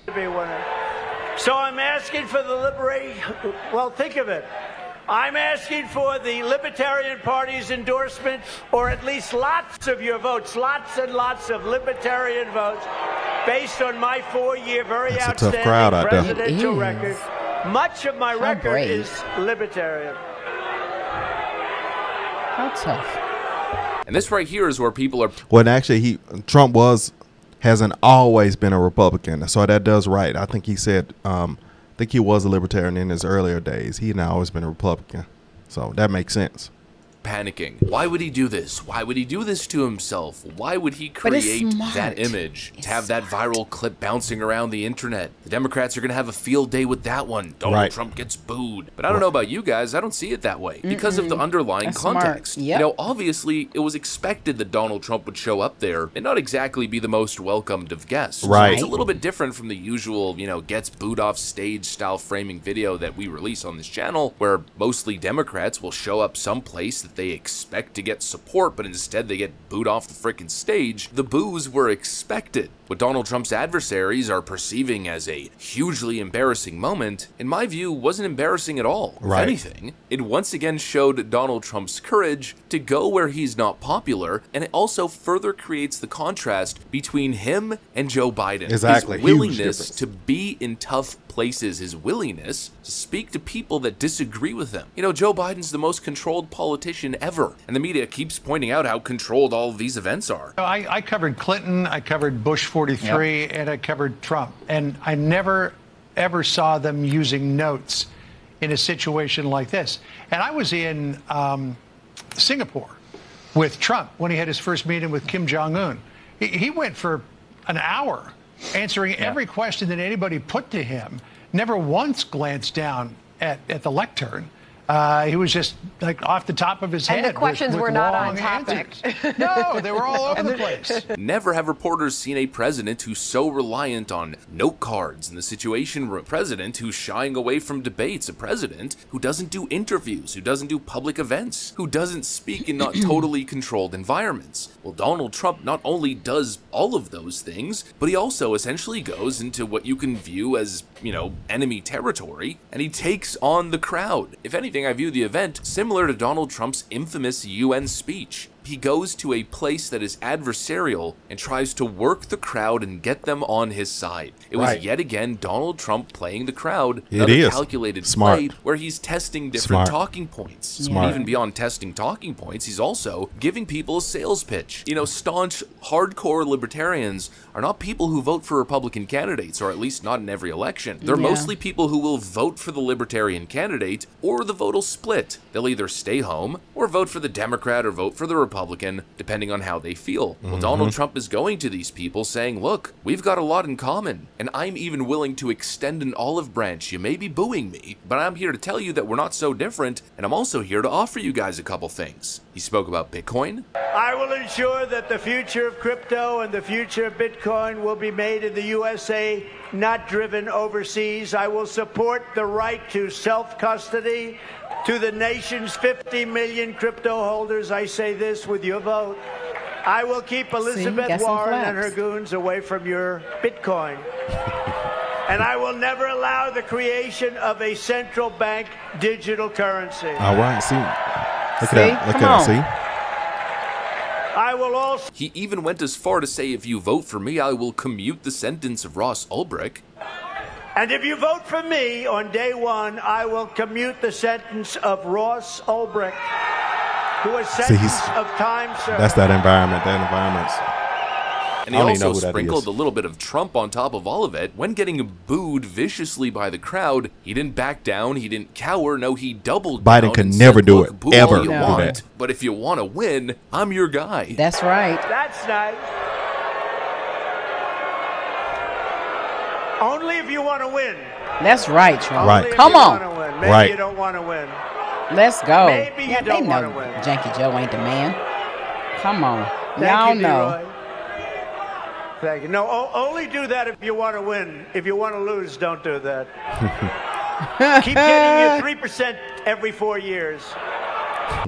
to be winner. So I'm asking for the liberation. Well, think of it. I'm asking for the Libertarian Party's endorsement, or at least lots of your votes, lots and lots of Libertarian votes, based on my 4-year, very outstanding presidential record. Much of my record is Libertarian. How tough. And this right here is where people are. Well, actually, Trump hasn't always been a Republican, so that does right. I think he said. I think he was a libertarian in his earlier days. He had always been a Republican. So that makes sense. Panicking. Why would he do this? Why would he do this to himself? Why would he create that image to have that viral clip bouncing around the internet? The Democrats are going to have a field day with that one. Donald Trump gets booed. But I don't know about you guys. I don't see it that way because of the underlying context. Yep. You know, obviously, it was expected that Donald Trump would show up there and not exactly be the most welcomed of guests. Right. So it's a little bit different from the usual, you know, gets booed off stage style framing video that we release on this channel, where mostly Democrats will show up someplace that they expect to get support, but instead they get booed off the freaking stage. The boos were expected. What Donald Trump's adversaries are perceiving as a hugely embarrassing moment, in my view, wasn't embarrassing at all. Right. If anything, it once again showed Donald Trump's courage to go where he's not popular, and it also further creates the contrast between him and Joe Biden. Exactly. His willingness to be in tough places, his willingness to speak to people that disagree with him. You know, Joe Biden's the most controlled politician ever, and the media keeps pointing out how controlled all of these events are. I covered Clinton, I covered Bush 43, and I covered Trump, and I never, ever saw them using notes in a situation like this. And I was in Singapore with Trump when he had his first meeting with Kim Jong-un. He went for an hour answering every question that anybody put to him, never once glanced down at the lectern. He was just like off the top of his head. And the questions with were not on answers. topic. No, they were all over the place. Never have reporters seen a president who's so reliant on note cards in the Situation Room. A president who's shying away from debates. A president who doesn't do interviews, who doesn't do public events, who doesn't speak in not totally controlled environments. Well, Donald Trump not only does all of those things, but he also essentially goes into what you can view as, you know, enemy territory, and he takes on the crowd. If anything, I view the event similar to Donald Trump's infamous UN speech. He goes to a place that is adversarial and tries to work the crowd and get them on his side. It was yet again Donald Trump playing the crowd, another calculated play where he's testing different talking points. And even beyond testing talking points, he's also giving people a sales pitch. You know, staunch, hardcore libertarians are not people who vote for Republican candidates, or at least not in every election. They're mostly people who will vote for the Libertarian candidate, or the vote will split. They'll either stay home or vote for the Democrat or vote for the Republican, depending on how they feel. Well, Donald Trump is going to these people saying, look, we've got a lot in common, and I'm even willing to extend an olive branch. You may be booing me, but I'm here to tell you that we're not so different, and I'm also here to offer you guys a couple things. He spoke about Bitcoin. I will ensure that the future of crypto and the future of Bitcoin will be made in the USA, not driven overseas. I will support the right to self-custody to the nation's 50 million crypto holders. I say this with your vote. I will keep Elizabeth Warren and her goons away from your Bitcoin. And I will never allow the creation of a central bank digital currency. All right, see. Look at that. Look at that, see? I will also... He even went as far to say, if you vote for me, I will commute the sentence of Ross Ulbricht. And if you vote for me on day one, I will commute the sentence of Ross Ulbricht, who was sentenced of time served. That's that environment. That environment's... And he also sprinkled a little bit of Trump on top of all of it. When getting booed viciously by the crowd, he didn't back down, he didn't cower, no, he doubled down. Biden could never do it, ever do that. But if you want to win, I'm your guy. That's right. That's nice. Only if you want to win. That's right, Trump. Right. Come on. Maybe you don't want to win. Let's go. Maybe you don't want to win. Janky Joe ain't the man. Come on. Y'all know. Thank you. No, only do that if you want to win. If you want to lose, don't do that. Keep getting your 3% every 4 years.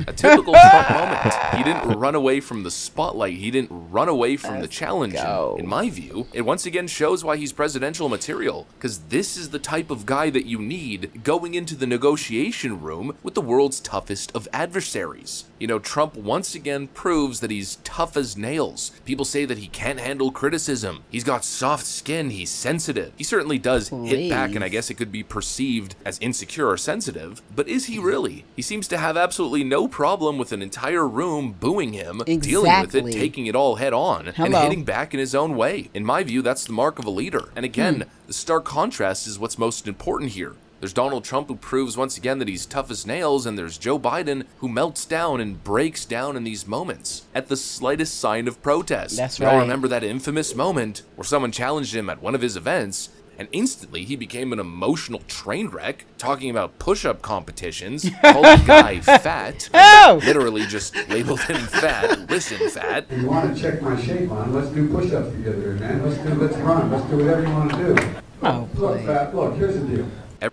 A typical Trump moment. He didn't run away from the spotlight. He didn't run away from the challenge. In my view, it once again shows why he's presidential material, because this is the type of guy that you need going into the negotiation room with the world's toughest of adversaries. You know, Trump once again proves that he's tough as nails. People say that he can't handle criticism. He's got soft skin. He's sensitive. He certainly does hit back, and I guess it could be perceived as insecure or sensitive. But is he really? He seems to have absolutely no problem with an entire room booing him, dealing with it, taking it all head on, and hitting back in his own way. In my view, that's the mark of a leader. And again, the stark contrast is what's most important here. There's Donald Trump, who proves once again that he's tough as nails, and there's Joe Biden, who melts down and breaks down in these moments at the slightest sign of protest. That's right. We all remember that infamous moment where someone challenged him at one of his events, and instantly he became an emotional train wreck, talking about push-up competitions, called the guy fat, literally just labeled him fat. Listen, fat. If you want to check my shape on, let's do push-ups together, man. Let's run. Let's do whatever you want to do. Look, fat, look, here's the deal. Every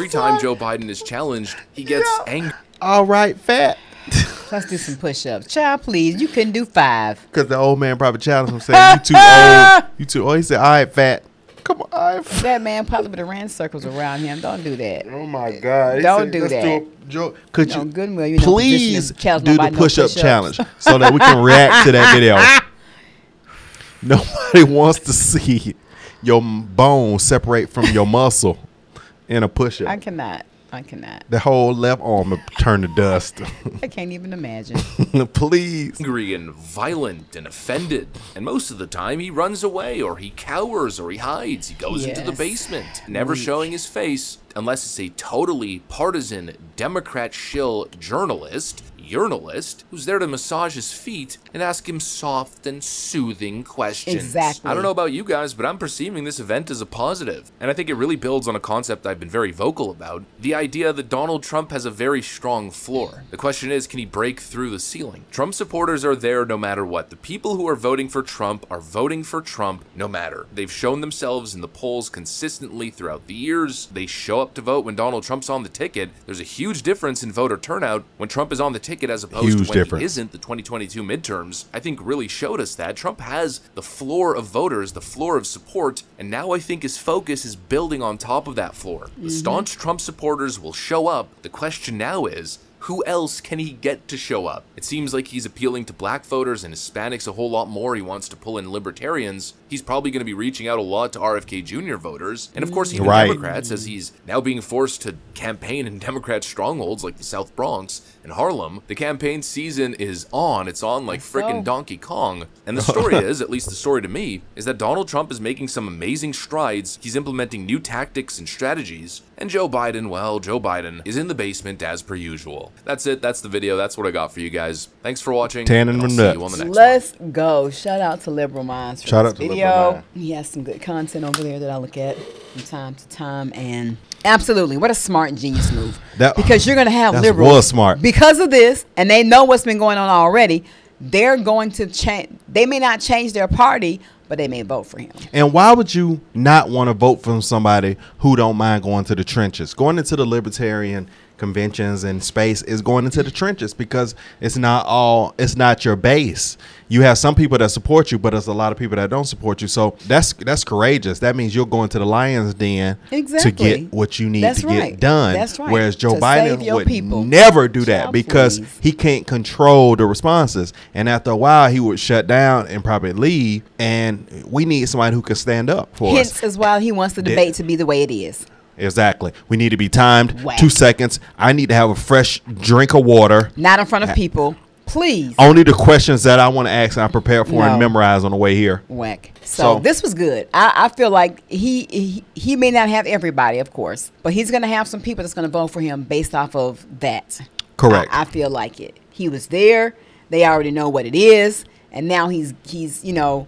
time Joe Biden is challenged, he gets angry. All right, fat. Let's do some push-ups. Child, please. You couldn't do 5. Because the old man probably challenged him, saying, "You too old. You too old." He said, "All right, fat. Come on, all right, fat." That man probably would have ran circles around him. Don't do that. Oh my God! Don't do that. Could you good well, please do the push-up challenge so that we can react to that video? Nobody wants to see your bone separate from your muscle in a push-up. I cannot. The whole left arm will turn to dust. I can't even imagine. Please. Angry and violent and offended. And most of the time he runs away, or he cowers, or he hides. He goes into the basement, never showing his face unless it's a totally partisan Democrat shill journalist who's there to massage his feet and ask him soft and soothing questions. Exactly. I don't know about you guys, but I'm perceiving this event as a positive. And I think it really builds on a concept I've been very vocal about, the idea that Donald Trump has a very strong floor. The question is, can he break through the ceiling? Trump supporters are there no matter what. The people who are voting for Trump are voting for Trump no matter. They've shown themselves in the polls consistently throughout the years. They show up to vote when Donald Trump's on the ticket. There's a huge difference in voter turnout when Trump is on the ticket as opposed to when he isn't. The 2022 midterms, I think, really showed us that. Trump has the floor of voters, the floor of support, and now I think his focus is building on top of that floor. The staunch Trump supporters will show up. The question now is, who else can he get to show up? It seems like he's appealing to black voters and Hispanics a whole lot more. He wants to pull in libertarians. He's probably going to be reaching out a lot to RFK Jr. voters. And of course, even Democrats, as he's now being forced to campaign in Democrat strongholds like the South Bronx and Harlem. The campaign season is on. It's on like frickin' Donkey Kong. And the story is, at least the story to me, is that Donald Trump is making some amazing strides. He's implementing new tactics and strategies. And Joe Biden, well, Joe Biden is in the basement as per usual. That's it. That's the video. That's what I got for you guys. Thanks for watching. Tanning I'll see you on the next Let's go. Shout out to Liberal Minds for Shout this out to video. Liberal Mind. He has some good content over there that I look at from time to time. And absolutely, what a smart and genius move. Because you're going to have liberals. Was smart. Because of this, and they know what's been going on already, they're going to change. They may not change their party, but they may vote for him. And why would you not want to vote for somebody who don't mind going to the trenches? Going into the Libertarian conventions and space is going into the trenches, because it's not your base. You have some people that support you, but there's a lot of people that don't support you. So that's courageous. That means you're going to the lion's den to get what you need to get done. That's right. Whereas Joe Biden would never do that because he can't control the responses. And after a while, he would shut down and probably leave. And we need somebody who can stand up for us. Hence as well, he wants the debate to be the way it is. Exactly. We need to be timed. 2 seconds. I need to have a fresh drink of water. Not in front of people. Please. Only the questions that I want to ask, I prepare for and memorize on the way here. Whack. So this was good. I feel like he may not have everybody, of course, but he's going to have some people that's going to vote for him based off of that. Correct. I feel like it. He was there. They already know what it is. And now he's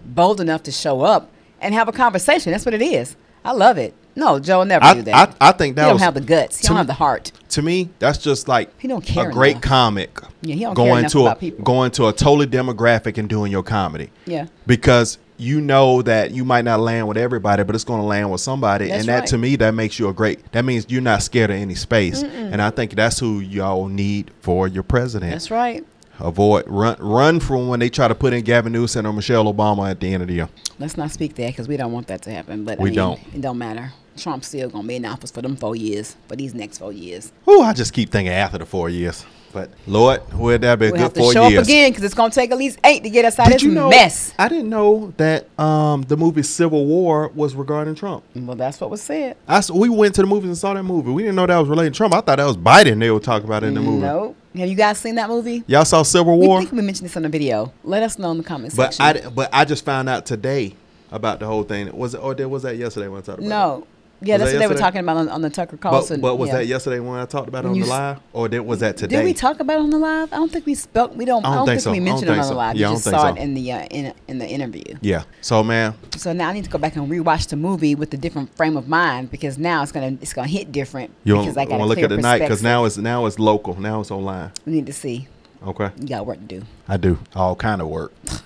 bold enough to show up and have a conversation. That's what it is. I love it. No, Joe will never do that. I think that he don't have the guts. He don't have the heart. To me, that's just like he don't care a great comic. Yeah, he don't care enough about people. Going to a totally demographic and doing your comedy. Yeah. Because you know that you might not land with everybody, but it's going to land with somebody. That's and that right. to me, that makes you that means you're not scared of any space. And I think that's who y'all need for your president. That's right. Run from when they try to put in Gavin Newsom or Michelle Obama at the end of the year. Let's not speak that because we don't want that to happen. But We don't. It don't matter. Trump's still gonna be in office for them 4 years, for these next 4 years. Ooh, I just keep thinking after the 4 years. But Lord, would that be a We'll good have to 4 show years? up again because it's gonna take at least 8 to get us out of this mess. I didn't know that the movie Civil War was regarding Trump. Well, that's what was said. We went to the movies and saw that movie. We didn't know that was related to Trump. I thought that was Biden they were talking about in the movie. No. Have you guys seen that movie? Y'all saw Civil We War? think we mentioned this on the video. Let us know in the comments But section. I just found out today about the whole thing. Was that yesterday when I talked about it? No. Yeah, Was that's that what they were yesterday? talking about on the Tucker Carlson. But was yeah. that yesterday when I talked about it When on you the live? Or was that today? Did we talk about it on the live? I don't think we spoke. I don't think so. we I don't mentioned it think on the so. live. Yeah, I You don't just think saw so. it in the interview. Yeah. So, man. So now I need to go back and rewatch the movie with a different frame of mind because now it's gonna hit different. You because I want got to a look clear at the night because perspective. now it's local. Now it's online. We need to see. Okay. You got work to do. I do. All kind of work. All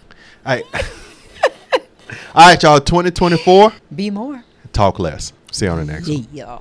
right. All right, y'all. 2024. Be more. Talk less. See you on the next one. Yeah.